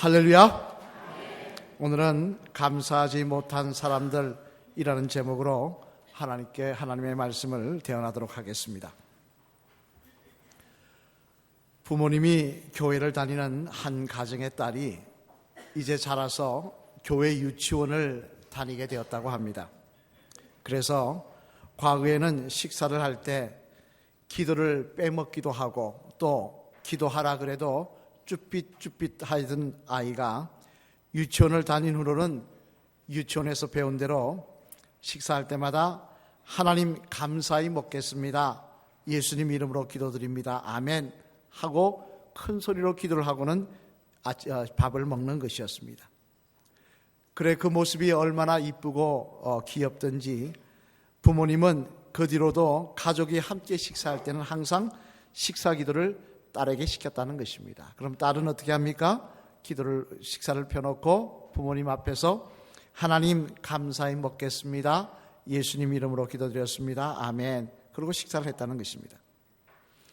할렐루야. 오늘은 감사하지 못한 사람들이라는 제목으로 하나님의 말씀을 대언하도록 하겠습니다. 부모님이 교회를 다니는 한 가정의 딸이 이제 자라서 교회 유치원을 다니게 되었다고 합니다. 그래서 과거에는 식사를 할 때 기도를 빼먹기도 하고 또 기도하라 그래도 쭈삣쭈삣 하던 아이가 유치원을 다닌 후로는 유치원에서 배운 대로 식사할 때마다 하나님 감사히 먹겠습니다. 예수님 이름으로 기도드립니다. 아멘 하고 큰 소리로 기도를 하고는 밥을 먹는 것이었습니다. 그래 그 모습이 얼마나 이쁘고 귀엽던지 부모님은 그 뒤로도 가족이 함께 식사할 때는 항상 식사 기도를 딸에게 시켰다는 것입니다. 그럼 딸은 어떻게 합니까? 식사를 펴놓고 부모님 앞에서 하나님 감사히 먹겠습니다. 예수님 이름으로 기도드렸습니다. 아멘. 그리고 식사를 했다는 것입니다.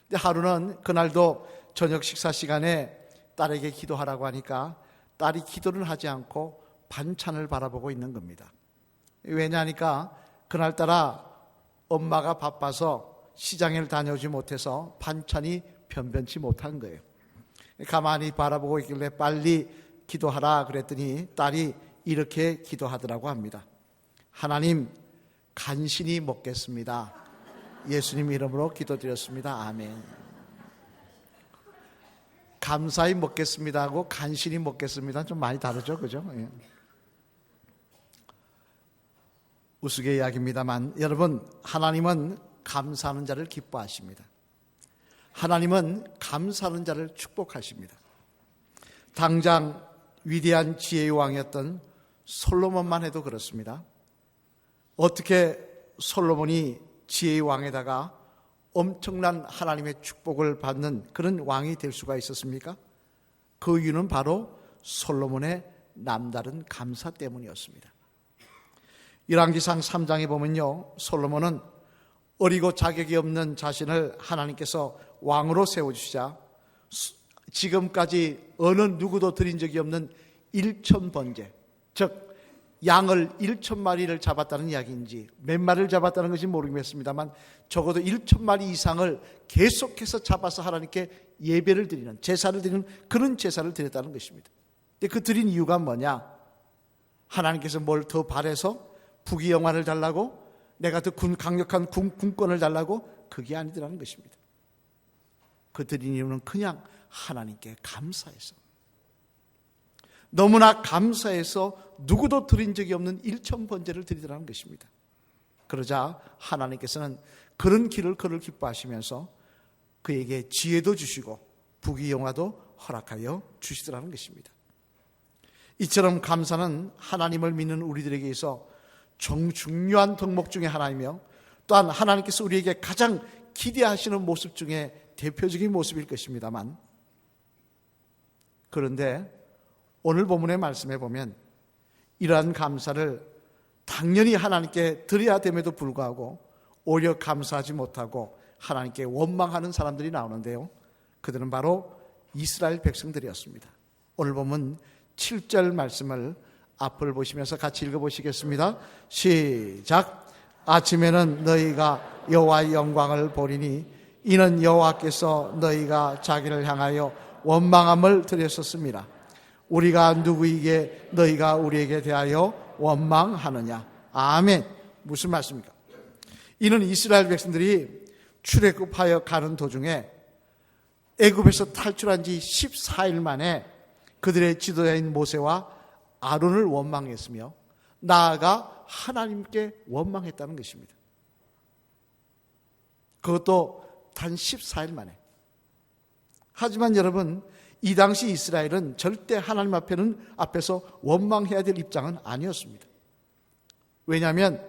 근데 하루는 그날도 저녁 식사 시간에 딸에게 기도하라고 하니까 딸이 기도를 하지 않고 반찬을 바라보고 있는 겁니다. 왜냐하니까 그날따라 엄마가 바빠서 시장을 다녀오지 못해서 반찬이 변변치 못한 거예요. 가만히 바라보고 있길래 빨리 기도하라 그랬더니 딸이 이렇게 기도하더라고 합니다. 하나님 간신히 먹겠습니다. 예수님 이름으로 기도드렸습니다. 아멘. 감사히 먹겠습니다 하고 간신히 먹겠습니다 좀 많이 다르죠, 그죠? 예. 우스개 이야기입니다만 여러분, 하나님은 감사하는 자를 기뻐하십니다. 하나님은 감사하는 자를 축복하십니다. 당장 위대한 지혜의 왕이었던 솔로몬만 해도 그렇습니다. 어떻게 솔로몬이 지혜의 왕에다가 엄청난 하나님의 축복을 받는 그런 왕이 될 수가 있었습니까? 그 이유는 바로 솔로몬의 남다른 감사 때문이었습니다. 열왕기상 3장에 보면요, 솔로몬은 어리고 자격이 없는 자신을 하나님께서 왕으로 세워주시자 지금까지 어느 누구도 드린 적이 없는 1,000번제, 즉 양을 1,000마리를 잡았다는 이야기인지 몇 마리를 잡았다는 것인지 모르겠습니다만 적어도 1,000마리 이상을 계속해서 잡아서 하나님께 예배를 드리는, 제사를 드리는 그런 제사를 드렸다는 것입니다. 근데 그 드린 이유가 뭐냐? 하나님께서 뭘 더 바래서 부귀영화를 달라고, 내가 더 강력한 군권을 달라고, 그게 아니더라는 것입니다. 그 드린 이유는 그냥 하나님께 감사해서, 너무나 감사해서 누구도 드린 적이 없는 1,000번제를 드리더라는 것입니다. 그러자 하나님께서는 그런 길을 그를 기뻐하시면서 그에게 지혜도 주시고 부귀영화도 허락하여 주시더라는 것입니다. 이처럼 감사는 하나님을 믿는 우리들에게 있어 중요한 덕목 중에 하나이며 또한 하나님께서 우리에게 가장 기대하시는 모습 중에 대표적인 모습일 것입니다만, 그런데 오늘 본문의 말씀에 보면 이러한 감사를 당연히 하나님께 드려야 됨에도 불구하고 오히려 감사하지 못하고 하나님께 원망하는 사람들이 나오는데요, 그들은 바로 이스라엘 백성들이었습니다. 오늘 보면 7절 말씀을 앞을 보시면서 같이 읽어보시겠습니다. 시작. 아침에는 너희가 여호와의 영광을 보리니 이는 여호와께서 너희가 자기를 향하여 원망함을 드렸었습니다. 우리가 누구에게 너희가 우리에게 대하여 원망하느냐. 아멘. 무슨 말씀입니까? 이는 이스라엘 백성들이 출애굽하여 가는 도중에 애굽에서 탈출한 지 14일 만에 그들의 지도자인 모세와 아론을 원망했으며 나아가 하나님께 원망했다는 것입니다. 그것도 단 14일 만에. 하지만 여러분, 이 당시 이스라엘은 절대 하나님 앞에서 원망해야 될 입장은 아니었습니다. 왜냐하면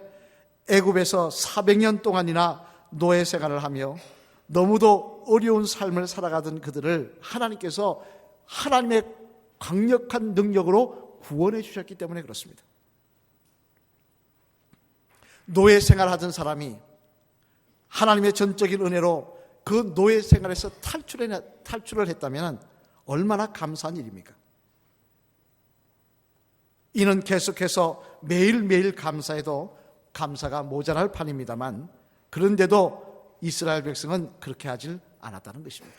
애굽에서 400년 동안이나 노예 생활을 하며 너무도 어려운 삶을 살아가던 그들을 하나님께서 하나님의 강력한 능력으로 구원해 주셨기 때문에 그렇습니다. 노예 생활하던 사람이 하나님의 전적인 은혜로 그 노예 생활에서 탈출을 했다면 얼마나 감사한 일입니까? 이는 계속해서 매일매일 감사해도 감사가 모자랄 판입니다만, 그런데도 이스라엘 백성은 그렇게 하질 않았다는 것입니다.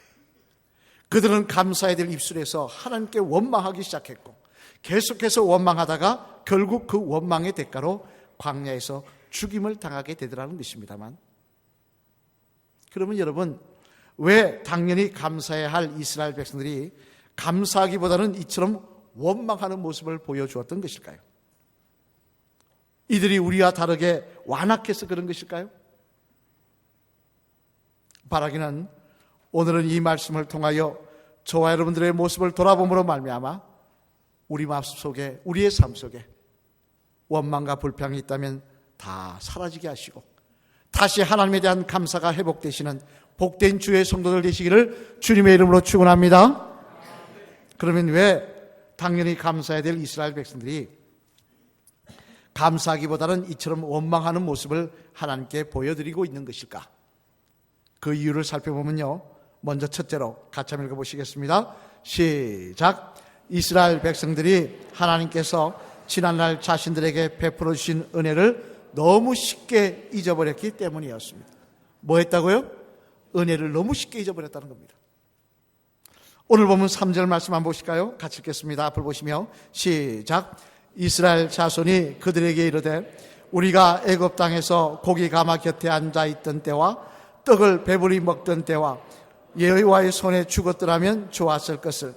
그들은 감사해야 될 입술에서 하나님께 원망하기 시작했고, 계속해서 원망하다가 결국 그 원망의 대가로 광야에서 죽임을 당하게 되더라는 것입니다만, 그러면 여러분, 왜 당연히 감사해야 할 이스라엘 백성들이 감사하기보다는 이처럼 원망하는 모습을 보여주었던 것일까요? 이들이 우리와 다르게 완악해서 그런 것일까요? 바라기는 오늘은 이 말씀을 통하여 저와 여러분들의 모습을 돌아봄으로 말미암아 우리 마음속에, 우리의 삶 속에 원망과 불평이 있다면 다 사라지게 하시고 다시 하나님에 대한 감사가 회복되시는 복된 주의 성도들 되시기를 주님의 이름으로 축원합니다. 그러면 왜 당연히 감사해야 될 이스라엘 백성들이 감사하기보다는 이처럼 원망하는 모습을 하나님께 보여드리고 있는 것일까? 그 이유를 살펴보면요, 먼저 첫째로 같이 한번 읽어보시겠습니다. 시작. 이스라엘 백성들이 하나님께서 지난날 자신들에게 베풀어 주신 은혜를 너무 쉽게 잊어버렸기 때문이었습니다. 뭐 했다고요? 은혜를 너무 쉽게 잊어버렸다는 겁니다. 오늘 보면 3절 말씀 한번 보실까요? 같이 읽겠습니다. 앞을 보시며 시작. 이스라엘 자손이 그들에게 이르되 우리가 애굽 땅에서 고기 가마 곁에 앉아 있던 때와 떡을 배불리 먹던 때와 여호와의 손에 죽었더라면 좋았을 것을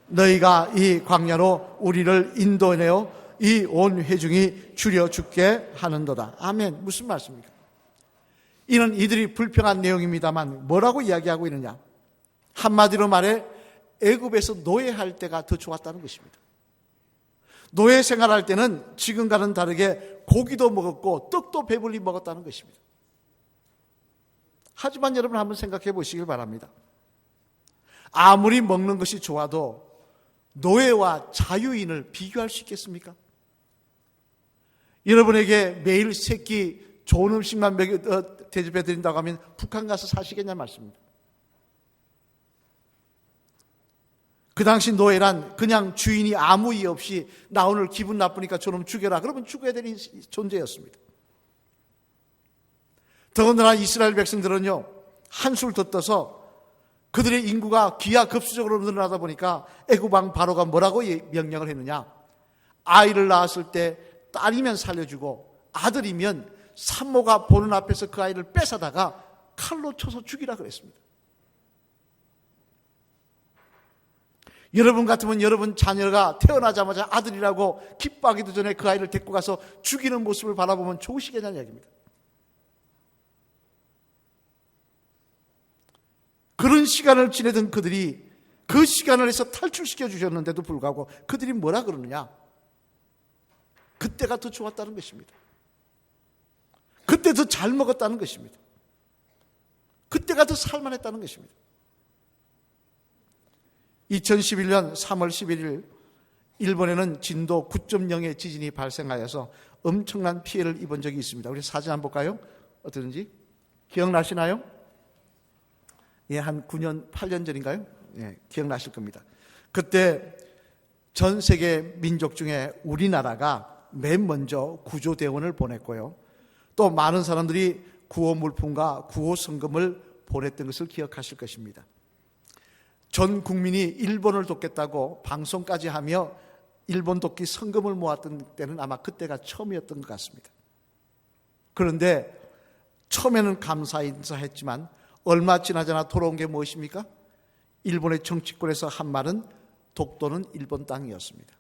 너희가 이 광야로 우리를 인도내어 이 온 회중이 줄여 죽게 하는도다. 아멘. 무슨 말씀입니까? 이는 이들이 불평한 내용입니다만 뭐라고 이야기하고 있느냐? 한마디로 말해 애굽에서 노예할 때가 더 좋았다는 것입니다. 노예 생활할 때는 지금과는 다르게 고기도 먹었고 떡도 배불리 먹었다는 것입니다. 하지만 여러분 한번 생각해 보시길 바랍니다. 아무리 먹는 것이 좋아도 노예와 자유인을 비교할 수 있겠습니까? 여러분에게 매일 세끼 좋은 음식만 대접해 드린다고 하면 북한 가서 사시겠냐 말씀입니다. 그 당시 노예란 그냥 주인이 아무 이유 없이 나 오늘 기분 나쁘니까 저놈 죽여라 그러면 죽어야 되는 존재였습니다. 더군다나 이스라엘 백성들은요, 한술 더 떠서 그들의 인구가 기하급수적으로 늘어나다 보니까 애굽 왕 바로가 뭐라고 명령을 했느냐? 아이를 낳았을 때 딸이면 살려주고 아들이면 산모가 보는 앞에서 그 아이를 뺏어다가 칼로 쳐서 죽이라 그랬습니다. 여러분 같으면 여러분 자녀가 태어나자마자 아들이라고 기뻐하기도 전에 그 아이를 데리고 가서 죽이는 모습을 바라보면 좋으시겠냐는 얘기입니다. 그런 시간을 지내던 그들이 그 시간을 해서 탈출시켜 주셨는데도 불구하고 그들이 뭐라 그러느냐? 그때가 더 좋았다는 것입니다. 그때 더 잘 먹었다는 것입니다. 그때가 더 살만했다는 것입니다. 2011년 3월 11일 일본에는 진도 9.0의 지진이 발생하여서 엄청난 피해를 입은 적이 있습니다. 우리 사진 한번 볼까요? 어떠든지 기억나시나요? 예, 한 9년, 8년 전인가요? 예, 기억나실 겁니다. 그때 전 세계 민족 중에 우리나라가 맨 먼저 구조대원을 보냈고요. 또 많은 사람들이 구호 물품과 구호 성금을 보냈던 것을 기억하실 것입니다. 전 국민이 일본을 돕겠다고 방송까지 하며 일본 돕기 성금을 모았던 때는 아마 그때가 처음이었던 것 같습니다. 그런데 처음에는 감사 인사했지만 얼마 지나자나 돌아온 게 무엇입니까? 일본의 정치권에서 한 말은 독도는 일본 땅이었습니다.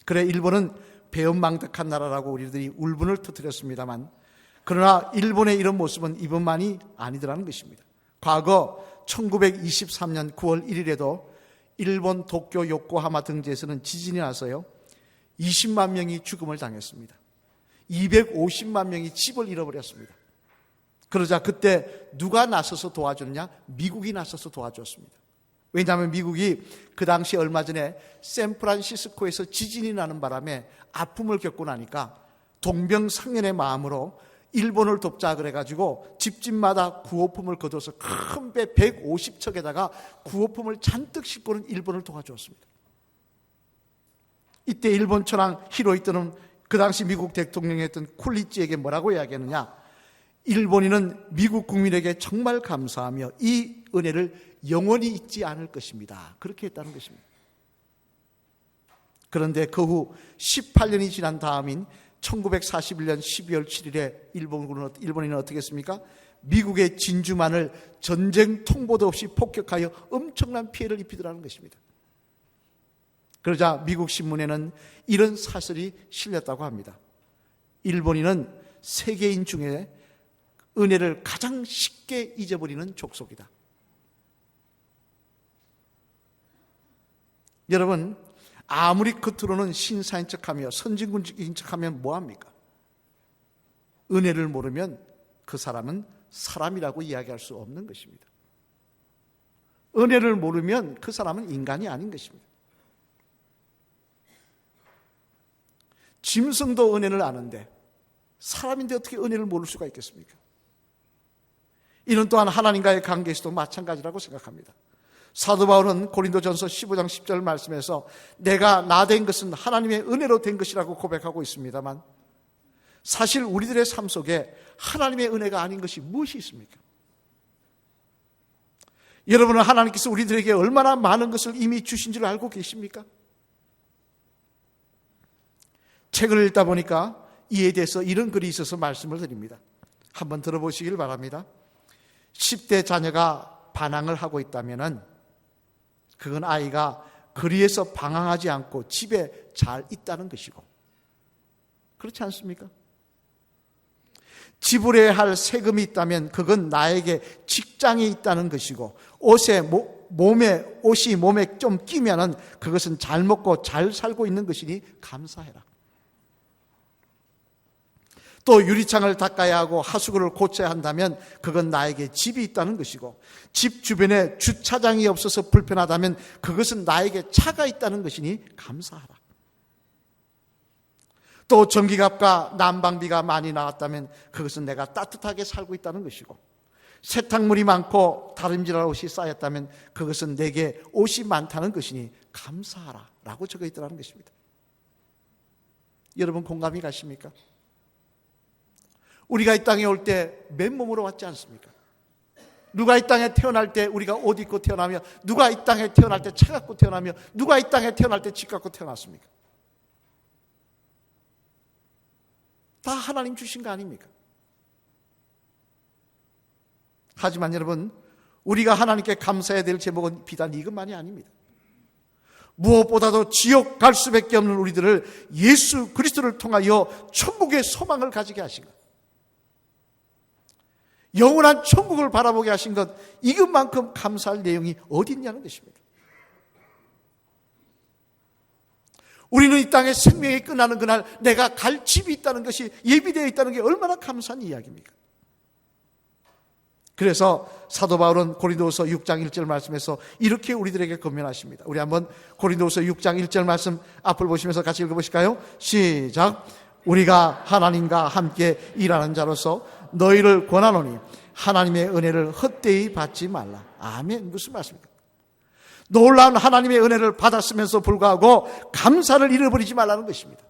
그래 일본은 배은망덕한 나라라고 우리들이 울분을 터뜨렸습니다만, 그러나 일본의 이런 모습은 이번만이 아니더라는 것입니다. 과거 1923년 9월 1일에도 일본 도쿄 요코하마 등지에서는 지진이 나서요 20만 명이 죽음을 당했습니다. 250만 명이 집을 잃어버렸습니다. 그러자 그때 누가 나서서 도와줬냐? 미국이 나서서 도와줬습니다. 왜냐하면 미국이 그 당시 얼마 전에 샌프란시스코에서 지진이 나는 바람에 아픔을 겪고 나니까 동병상련의 마음으로 일본을 돕자 그래가지고 집집마다 구호품을 거둬서 큰 배 150척에다가 구호품을 잔뜩 싣고는 일본을 도와주었습니다. 이때 일본 천황 히로히토는 그 당시 미국 대통령이었던 쿨리치에게 뭐라고 이야기하느냐? 일본인은 미국 국민에게 정말 감사하며 이 은혜를 영원히 잊지 않을 것입니다. 그렇게 했다는 것입니다. 그런데 그 후 18년이 지난 다음인 1941년 12월 7일에 일본인은 어떻게 했습니까? 미국의 진주만을 전쟁 통보도 없이 폭격하여 엄청난 피해를 입히더라는 것입니다. 그러자 미국 신문에는 이런 사설이 실렸다고 합니다. 일본인은 세계인 중에 은혜를 가장 쉽게 잊어버리는 족속이다. 여러분, 아무리 겉으로는 신사인 척하며 선진국인 척하면 뭐합니까? 은혜를 모르면 그 사람은 사람이라고 이야기할 수 없는 것입니다. 은혜를 모르면 그 사람은 인간이 아닌 것입니다. 짐승도 은혜를 아는데 사람인데 어떻게 은혜를 모를 수가 있겠습니까? 이는 또한 하나님과의 관계에서도 마찬가지라고 생각합니다. 사도 바울은 고린도전서 15장 10절 말씀에서 내가 나 된 것은 하나님의 은혜로 된 것이라고 고백하고 있습니다만 사실 우리들의 삶 속에 하나님의 은혜가 아닌 것이 무엇이 있습니까? 여러분은 하나님께서 우리들에게 얼마나 많은 것을 이미 주신 줄 알고 계십니까? 책을 읽다 보니까 이에 대해서 이런 글이 있어서 말씀을 드립니다. 한번 들어보시길 바랍니다. 10대 자녀가 반항을 하고 있다면 그건 아이가 거리에서 방황하지 않고 집에 잘 있다는 것이고, 그렇지 않습니까? 지불해야 할 세금이 있다면 그건 나에게 직장이 있다는 것이고, 옷이 몸에 좀 끼면은 그것은 잘 먹고 잘 살고 있는 것이니 감사해라. 또 유리창을 닦아야 하고 하수구를 고쳐야 한다면 그건 나에게 집이 있다는 것이고, 집 주변에 주차장이 없어서 불편하다면 그것은 나에게 차가 있다는 것이니 감사하라. 또 전기값과 난방비가 많이 나왔다면 그것은 내가 따뜻하게 살고 있다는 것이고, 세탁물이 많고 다림질할 옷이 쌓였다면 그것은 내게 옷이 많다는 것이니 감사하라 라고 적어 있더라는 것입니다. 여러분 공감이 가십니까? 우리가 이 땅에 올 때 맨몸으로 왔지 않습니까? 누가 이 땅에 태어날 때 우리가 옷 입고 태어나며, 누가 이 땅에 태어날 때 차 갖고 태어나며, 누가 이 땅에 태어날 때 집 갖고 태어났습니까? 다 하나님 주신 거 아닙니까? 하지만 여러분, 우리가 하나님께 감사해야 될 제목은 비단 이것만이 아닙니다. 무엇보다도 지옥 갈 수밖에 없는 우리들을 예수 그리스도를 통하여 천국의 소망을 가지게 하신 것, 영원한 천국을 바라보게 하신 것, 이것만큼 감사할 내용이 어디 있냐는 것입니다. 우리는 이 땅에 생명이 끝나는 그날 내가 갈 집이 있다는 것이 예비되어 있다는 게 얼마나 감사한 이야기입니까? 그래서 사도 바울은 고린도후서 6장 1절 말씀에서 이렇게 우리들에게 권면하십니다. 우리 한번 고린도후서 6장 1절 말씀 앞을 보시면서 같이 읽어보실까요? 시작. 우리가 하나님과 함께 일하는 자로서 너희를 권하노니 하나님의 은혜를 헛되이 받지 말라. 아멘. 무슨 말씀입니까? 놀라운 하나님의 은혜를 받았으면서 불구하고 감사를 잃어버리지 말라는 것입니다.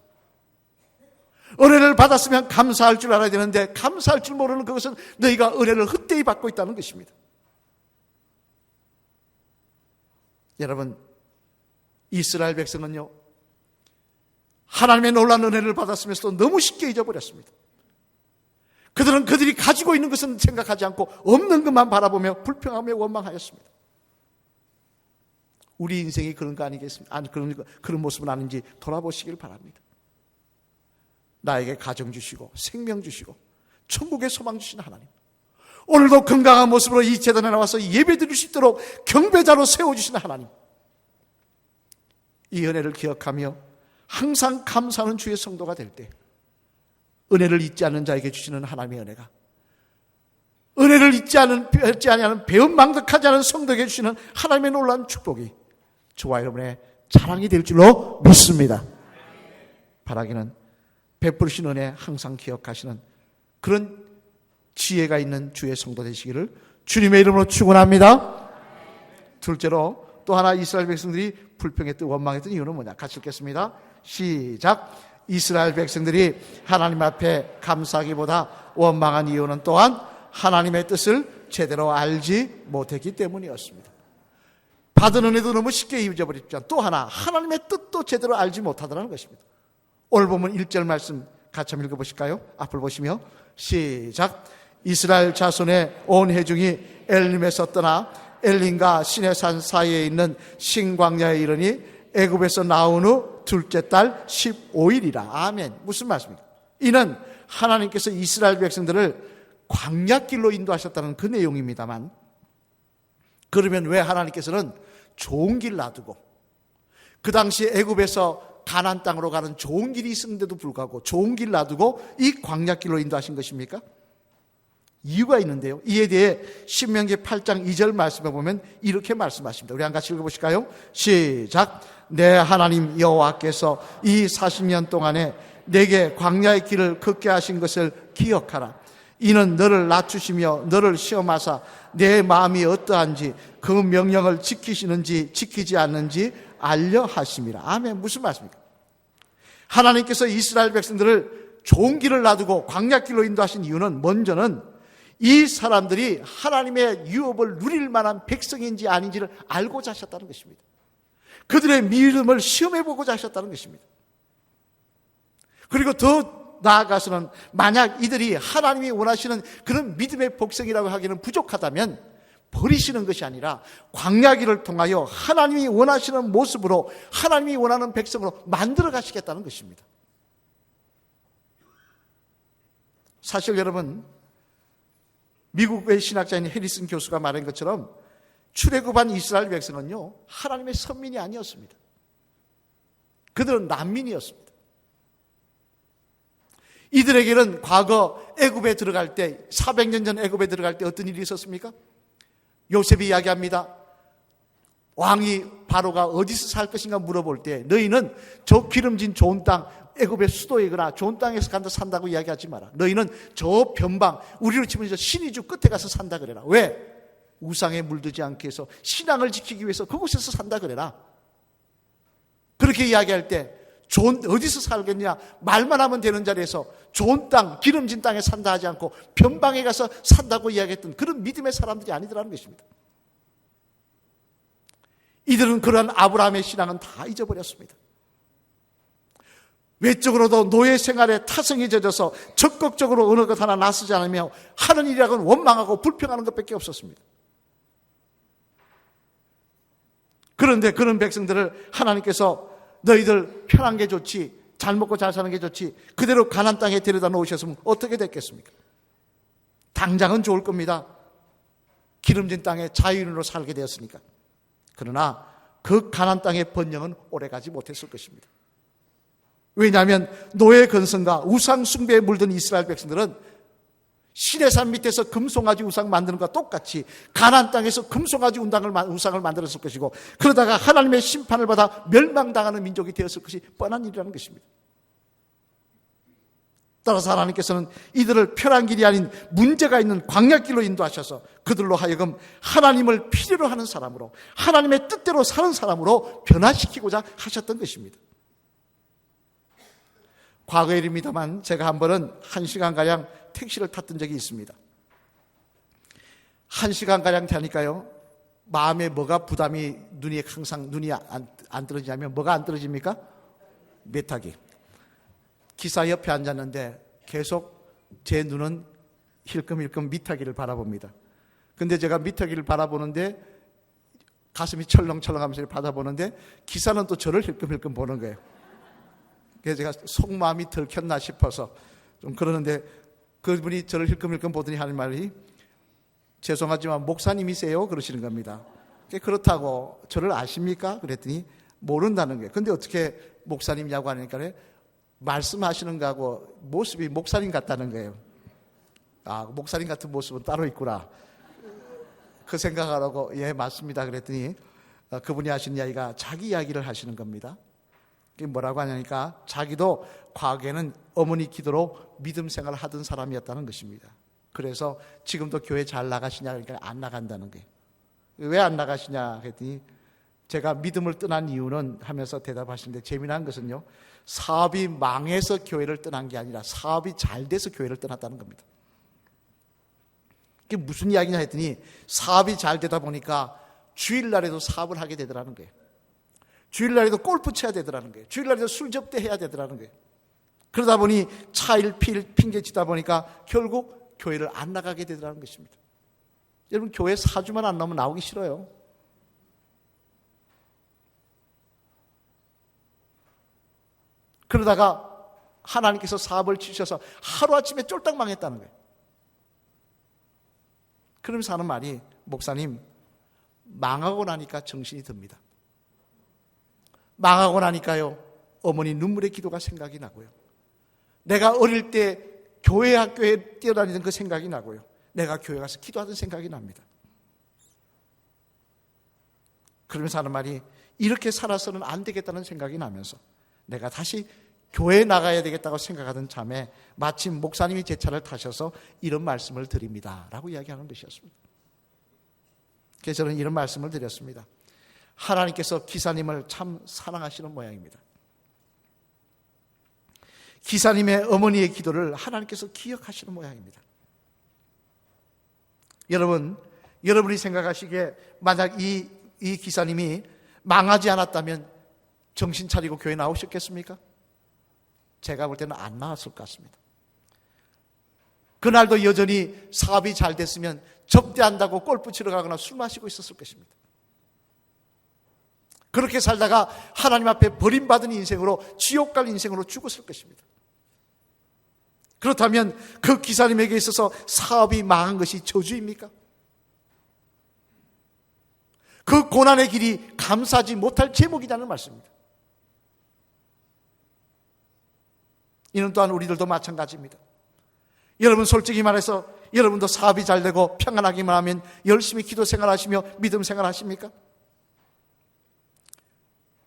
은혜를 받았으면 감사할 줄 알아야 되는데 감사할 줄 모르는 그것은 너희가 은혜를 헛되이 받고 있다는 것입니다. 여러분, 이스라엘 백성은요, 하나님의 놀라운 은혜를 받았으면서도 너무 쉽게 잊어버렸습니다. 그들은 그들이 가지고 있는 것은 생각하지 않고 없는 것만 바라보며 불평하며 원망하였습니다. 우리 인생이 그런 거 아니겠습니까? 아니, 그런 모습은 아닌지 돌아보시길 바랍니다. 나에게 가정 주시고 생명 주시고 천국의 소망 주신 하나님, 오늘도 건강한 모습으로 이 재단에 나와서 예배드릴 수 있도록 경배자로 세워주신 하나님, 이 은혜를 기억하며 항상 감사하는 주의 성도가 될 때 은혜를 잊지 않는 자에게 주시는 하나님의 은혜가, 은혜를 잊지 아니하는 배은망덕하지 않은 성도에게 주시는 하나님의 놀라운 축복이 저와 여러분의 자랑이 될 줄로 믿습니다. 바라기는 베푸신 은혜 항상 기억하시는 그런 지혜가 있는 주의 성도 되시기를 주님의 이름으로 축원합니다. 둘째로 또 하나 이스라엘 백성들이 불평했던 원망했던 이유는 뭐냐? 같이 읽겠습니다. 시작. 이스라엘 백성들이 하나님 앞에 감사하기보다 원망한 이유는 또한 하나님의 뜻을 제대로 알지 못했기 때문이었습니다. 받은 은혜도 너무 쉽게 잊어버렸지만 또 하나 하나님의 뜻도 제대로 알지 못하더라는 것입니다. 오늘 보면 1절 말씀 같이 한번 읽어보실까요? 앞을 보시며 시작. 이스라엘 자손의 온 회중이 엘림에서 떠나 엘림과 시내산 사이에 있는 신광야에 이르니 애굽에서 나온 후 둘째 달 15일이라. 아멘. 무슨 말씀입니까? 이는 하나님께서 이스라엘 백성들을 광야길로 인도하셨다는 그 내용입니다만, 그러면 왜 하나님께서는 좋은 길 놔두고 그 당시 애굽에서 가나안 땅으로 가는 좋은 길이 있었는데도 불구하고 좋은 길 놔두고 이 광야길로 인도하신 것입니까? 이유가 있는데요. 이에 대해 신명기 8장 2절 말씀에 보면 이렇게 말씀하십니다. 우리 한 같이 읽어보실까요? 시작. 내 하나님 여호와께서 이 40년 동안에 내게 광야의 길을 걷게 하신 것을 기억하라. 이는 너를 낮추시며 너를 시험하사 내 마음이 어떠한지 그 명령을 지키시는지 지키지 않는지 알려 하심이라. 아멘. 무슨 말씀입니까? 하나님께서 이스라엘 백성들을 좋은 길을 놔두고 광야길로 인도하신 이유는 먼저는 이 사람들이 하나님의 유업을 누릴 만한 백성인지 아닌지를 알고자 하셨다는 것입니다. 그들의 믿음을 시험해보고자 하셨다는 것입니다. 그리고 더 나아가서는 만약 이들이 하나님이 원하시는 그런 믿음의 백성이라고 하기는 부족하다면 버리시는 것이 아니라 광야길을 통하여 하나님이 원하시는 모습으로 하나님이 원하는 백성으로 만들어 가시겠다는 것입니다. 사실 여러분, 미국의 신학자인 해리슨 교수가 말한 것처럼 출애굽한 이스라엘 백성은요, 하나님의 선민이 아니었습니다. 그들은 난민이었습니다. 이들에게는 과거 애굽에 들어갈 때, 400년 전 애굽에 들어갈 때 어떤 일이 있었습니까? 요셉이 이야기합니다. 왕이 바로가 어디서 살 것인가 물어볼 때 너희는 저 기름진 좋은 땅, 애굽의 수도이거나 좋은 땅에서 간다 산다고 이야기하지 마라. 너희는 저 변방, 우리로 치면 저 신의주 끝에 가서 산다 그래라. 왜? 우상에 물들지 않게 해서 신앙을 지키기 위해서 그곳에서 산다 그래라. 그렇게 이야기할 때 어디서 살겠냐? 말만 하면 되는 자리에서 좋은 땅, 기름진 땅에 산다 하지 않고 변방에 가서 산다고 이야기했던 그런 믿음의 사람들이 아니더라는 것입니다. 이들은 그러한 아브라함의 신앙은 다 잊어버렸습니다. 외적으로도 노예 생활에 타성이 젖어서 적극적으로 어느 것 하나 나서지 않으며 하는 일이라고는 원망하고 불평하는 것밖에 없었습니다. 그런데 그런 백성들을 하나님께서 너희들 편한 게 좋지, 잘 먹고 잘 사는 게 좋지, 그대로 가나안 땅에 데려다 놓으셨으면 어떻게 됐겠습니까? 당장은 좋을 겁니다. 기름진 땅에 자유인으로 살게 되었으니까. 그러나 그 가나안 땅의 번영은 오래가지 못했을 것입니다. 왜냐하면 노예 근성과 우상 숭배에 물든 이스라엘 백성들은 시내산 밑에서 금송아지 우상 만드는 것과 똑같이 가나안 땅에서 금송아지 우상을 만들었을 것이고, 그러다가 하나님의 심판을 받아 멸망당하는 민족이 되었을 것이 뻔한 일이라는 것입니다. 따라서 하나님께서는 이들을 편한 길이 아닌 문제가 있는 광야길로 인도하셔서 그들로 하여금 하나님을 필요로 하는 사람으로, 하나님의 뜻대로 사는 사람으로 변화시키고자 하셨던 것입니다. 과거 일입니다만 제가 한 번은 1시간가량 택시를 탔던 적이 있습니다. 1시간가량 타니까요, 마음에 뭐가 부담이, 항상 눈이 안 떨어지냐면 뭐가 안 떨어집니까? 메타기. 기사 옆에 앉았는데 계속 제 눈은 힐끔힐끔 미타기를 바라봅니다. 근데 제가 미타기를 바라보는데 가슴이 철렁철렁하면서 바라보는데 기사는 또 저를 힐끔힐끔 보는 거예요. 그래서 제가 속마음이 들켰나 싶어서 좀 그러는데 그분이 저를 힐끔힐끔 보더니 하는 말이 죄송하지만 목사님이세요? 그러시는 겁니다. 그렇다고 저를 아십니까? 그랬더니 모른다는 거예요. 근데 어떻게 목사님이냐고 하니까 말씀하시는 거하고 모습이 목사님 같다는 거예요. 아, 목사님 같은 모습은 따로 있구나. 그 생각하라고 예 맞습니다 그랬더니 그분이 하시는 이야기가 자기 이야기를 하시는 겁니다. 뭐라고 하냐니까 자기도 과거에는 어머니 기도로 믿음 생활을 하던 사람이었다는 것입니다. 그래서 지금도 교회 잘 나가시냐 그러니까 안 나간다는 거예요. 왜 안 나가시냐 했더니 제가 믿음을 떠난 이유는 하면서 대답하시는데 재미난 것은요, 사업이 망해서 교회를 떠난 게 아니라 사업이 잘 돼서 교회를 떠났다는 겁니다. 그게 무슨 이야기냐 했더니 사업이 잘 되다 보니까 주일날에도 사업을 하게 되더라는 거예요. 주일날에도 골프 쳐야 되더라는 거예요. 주일날에도 술 접대해야 되더라는 거예요. 그러다 보니 차일 필 핑계치다 보니까 결국 교회를 안 나가게 되더라는 것입니다. 여러분, 교회 4주만 안 나오면 나오기 싫어요. 그러다가 하나님께서 사업을 주셔서 하루아침에 쫄딱 망했다는 거예요. 그러면서 하는 말이, 목사님, 망하고 나니까 정신이 듭니다. 망하고 나니까요, 어머니 눈물의 기도가 생각이 나고요. 내가 어릴 때 교회 학교에 뛰어다니던 그 생각이 나고요. 내가 교회 가서 기도하던 생각이 납니다. 그러면서 하는 말이, 이렇게 살아서는 안 되겠다는 생각이 나면서 내가 다시 교회에 나가야 되겠다고 생각하던 참에 마침 목사님이 제 차를 타셔서 이런 말씀을 드립니다 라고 이야기하는 것이었습니다. 그래서 저는 이런 말씀을 드렸습니다. 하나님께서 기사님을 참 사랑하시는 모양입니다. 기사님의 어머니의 기도를 하나님께서 기억하시는 모양입니다. 여러분이 생각하시기에 만약 이 기사님이 망하지 않았다면 정신 차리고 교회 나오셨겠습니까? 제가 볼 때는 안 나왔을 것 같습니다. 그날도 여전히 사업이 잘 됐으면 접대한다고 골프 치러 가거나 술 마시고 있었을 것입니다. 그렇게 살다가 하나님 앞에 버림받은 인생으로, 지옥 갈 인생으로 죽었을 것입니다. 그렇다면 그 기사님에게 있어서 사업이 망한 것이 저주입니까? 그 고난의 길이 감사하지 못할 제목이라는 말씀입니다. 이는 또한 우리들도 마찬가지입니다. 여러분, 솔직히 말해서 여러분도 사업이 잘 되고 평안하기만 하면 열심히 기도 생활하시며 믿음 생활하십니까?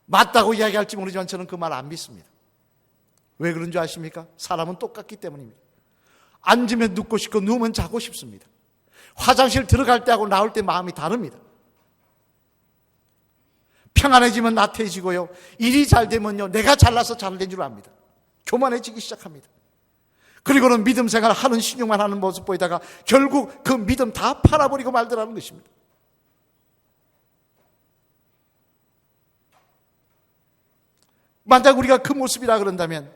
맞다고 이야기할지 모르지만 저는 그 말 안 믿습니다. 왜 그런 줄 아십니까? 사람은 똑같기 때문입니다. 앉으면 눕고 싶고 누우면 자고 싶습니다. 화장실 들어갈 때하고 나올 때 마음이 다릅니다. 평안해지면 나태해지고요, 일이 잘 되면요, 내가 잘나서 잘 된 줄 압니다. 교만해지기 시작합니다. 그리고는 믿음 생활 하는 신용만 하는 모습 보이다가 결국 그 믿음 다 팔아버리고 말더라는 것입니다. 만약 우리가 그 모습이라 그런다면,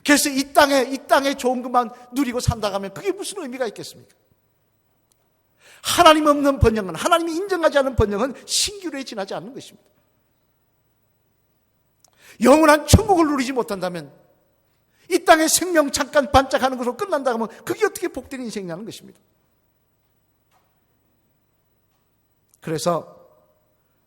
그래서 이 땅에 좋은 것만 누리고 산다고 하면 그게 무슨 의미가 있겠습니까? 하나님 없는 번영은, 하나님이 인정하지 않는 번영은 신기루에 지나지 않는 것입니다. 영원한 천국을 누리지 못한다면, 이 땅의 생명 잠깐 반짝하는 것으로 끝난다고 하면 그게 어떻게 복된 인생이냐는 것입니다. 그래서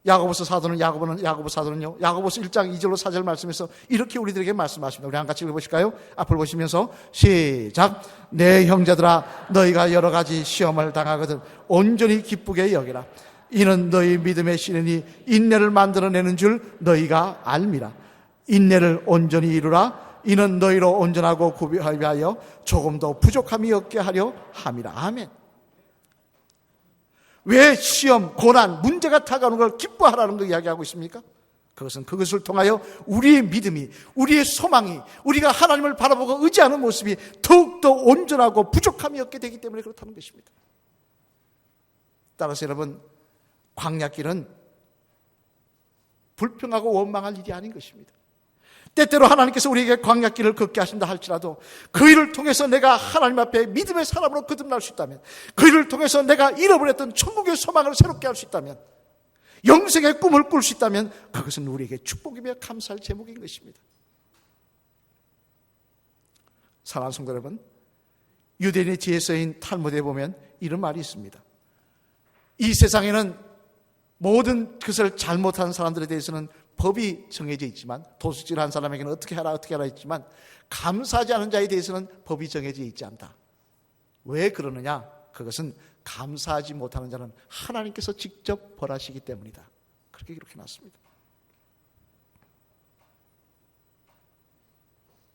야고보서 사도는요, 야고보서 1장 2절로 4절 말씀에서 이렇게 우리들에게 말씀하십니다. 우리 한 같이 읽어보실까요? 앞을 보시면서 시작. 내 형제들아, 너희가 여러 가지 시험을 당하거든 온전히 기쁘게 여기라. 이는 너희 믿음의 시련이 인내를 만들어내는 줄 너희가 알미라. 인내를 온전히 이루라. 이는 너희로 온전하고 구비하여 조금도 부족함이 없게 하려 함이라. 아멘. 왜 시험, 고난, 문제가 다가오는 걸 기뻐하라는 걸 이야기하고 있습니까? 그것은 그것을 통하여 우리의 믿음이, 우리의 소망이, 우리가 하나님을 바라보고 의지하는 모습이 더욱더 온전하고 부족함이 없게 되기 때문에 그렇다는 것입니다. 따라서 여러분, 광야길은 불평하고 원망할 일이 아닌 것입니다. 때때로 하나님께서 우리에게 광야길을 걷게 하신다 할지라도 그 일을 통해서 내가 하나님 앞에 믿음의 사람으로 거듭날 수 있다면, 그 일을 통해서 내가 잃어버렸던 천국의 소망을 새롭게 할 수 있다면, 영생의 꿈을 꿀 수 있다면 그것은 우리에게 축복이며 감사할 제목인 것입니다. 사랑하는 성도 여러분, 유대인의 지혜서인 탈무드에 보면 이런 말이 있습니다. 이 세상에는 모든 것을 잘못하는 사람들에 대해서는 법이 정해져 있지만, 도둑질한 사람에게는 어떻게 하라 했지만, 감사하지 않은 자에 대해서는 법이 정해져 있지 않다. 왜 그러느냐? 그것은 감사하지 못하는 자는 하나님께서 직접 벌하시기 때문이다. 그렇게 기록해놨습니다.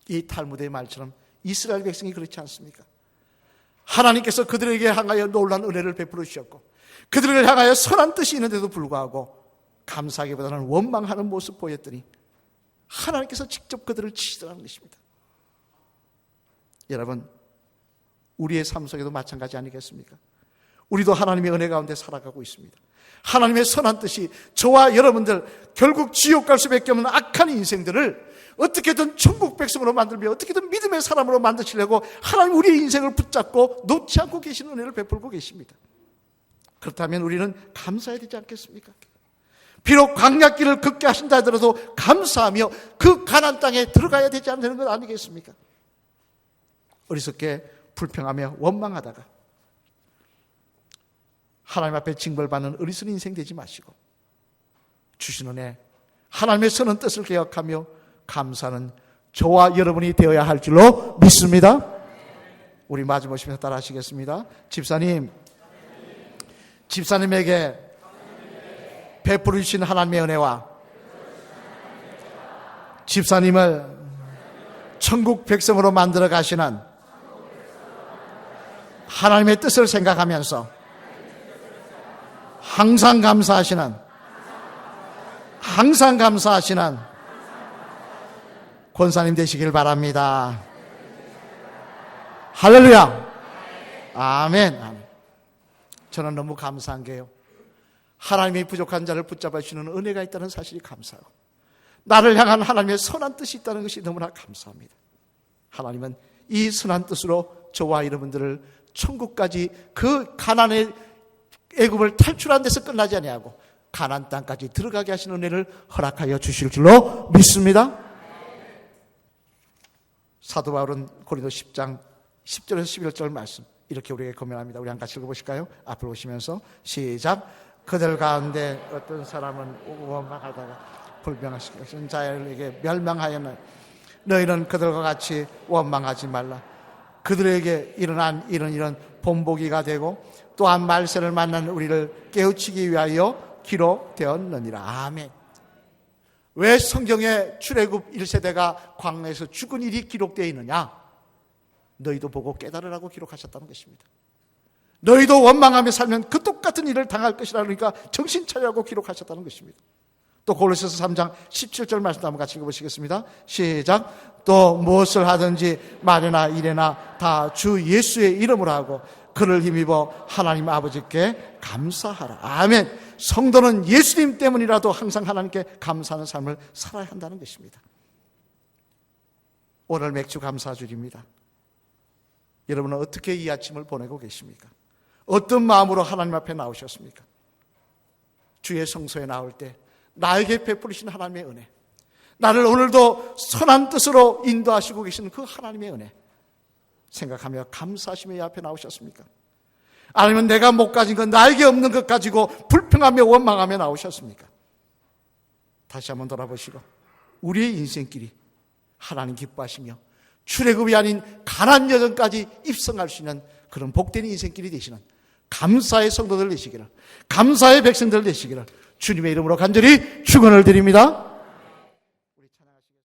이 탈무드의 말처럼 이스라엘 백성이 그렇지 않습니까? 하나님께서 그들에게 향하여 놀라운 은혜를 베풀어 주셨고, 그들을 향하여 선한 뜻이 있는데도 불구하고 감사하기보다는 원망하는 모습 보였더니 하나님께서 직접 그들을 치시더라는 것입니다. 여러분, 우리의 삶 속에도 마찬가지 아니겠습니까? 우리도 하나님의 은혜 가운데 살아가고 있습니다. 하나님의 선한 뜻이 저와 여러분들 결국 지옥 갈 수밖에 없는 악한 인생들을 어떻게든 천국 백성으로 만들며 어떻게든 믿음의 사람으로 만드시려고 하나님 우리의 인생을 붙잡고 놓지 않고 계시는 은혜를 베풀고 계십니다. 그렇다면 우리는 감사해야 되지 않겠습니까? 비록 광야길을 걷게 하신다 하더라도 감사하며 그 가나안 땅에 들어가야 되지 않는 것 아니겠습니까? 어리석게 불평하며 원망하다가 하나님 앞에 징벌받는 어리석은 인생 되지 마시고 주신 은혜 하나님의 선한 뜻을 기억하며 감사는 저와 여러분이 되어야 할 줄로 믿습니다. 우리 마주 보시면서 따라 하시겠습니다. 집사님에게 베풀어 주신 하나님의 은혜와 집사님을 천국 백성으로 만들어 가시는 하나님의 뜻을 생각하면서 항상 감사하시는 권사님 되시길 바랍니다. 할렐루야. 아멘. 저는 너무 감사한 게요, 하나님의 부족한 자를 붙잡아 주시는 은혜가 있다는 사실이 감사하고 나를 향한 하나님의 선한 뜻이 있다는 것이 너무나 감사합니다. 하나님은 이 선한 뜻으로 저와 여러분들을 천국까지 그 가나안의 애굽을 탈출한 데서 끝나지 아니하고 가나안 땅까지 들어가게 하시는 은혜를 허락하여 주실 줄로 믿습니다. 사도 바울은 고린도 10장 10절에서 11절 말씀 이렇게 우리에게 권면합니다. 우리 한 같이 읽어보실까요? 앞으로 오시면서 시작. 그들 가운데 어떤 사람은 원망하다가 불평하시는 자에게 멸망하였나. 너희는 그들과 같이 원망하지 말라. 그들에게 일어난 이런 본보기가 되고 또한 말세를 만난 우리를 깨우치기 위하여 기록되었느니라. 아멘. 왜 성경에 출애굽 1세대가 광야에서 죽은 일이 기록되어 있느냐? 너희도 보고 깨달으라고 기록하셨다는 것입니다. 너희도 원망하며 살면 그 똑같은 일을 당할 것이라 그러니까 정신 차리라고 기록하셨다는 것입니다. 또 골로새서 3장 17절 말씀 한번 같이 읽어보시겠습니다. 시작. 또 무엇을 하든지 말이나 일이나 다 주 예수의 이름으로 하고 그를 힘입어 하나님 아버지께 감사하라. 아멘. 성도는 예수님 때문이라도 항상 하나님께 감사하는 삶을 살아야 한다는 것입니다. 오늘 맥주 감사주일입니다. 여러분은 어떻게 이 아침을 보내고 계십니까? 어떤 마음으로 하나님 앞에 나오셨습니까? 주의 성소에 나올 때 나에게 베풀으신 하나님의 은혜, 나를 오늘도 선한 뜻으로 인도하시고 계시는 그 하나님의 은혜 생각하며 감사하시며 이 앞에 나오셨습니까? 아니면 내가 못 가진 것, 나에게 없는 것 가지고 불평하며 원망하며 나오셨습니까? 다시 한번 돌아보시고 우리의 인생길이 하나님 기뻐하시며 출애굽이 아닌 가나안 여정까지 입성할 수 있는 그런 복된 인생길이 되시는 감사의 성도들 되시기를, 감사의 백성들 되시기를 주님의 이름으로 간절히 축원을 드립니다.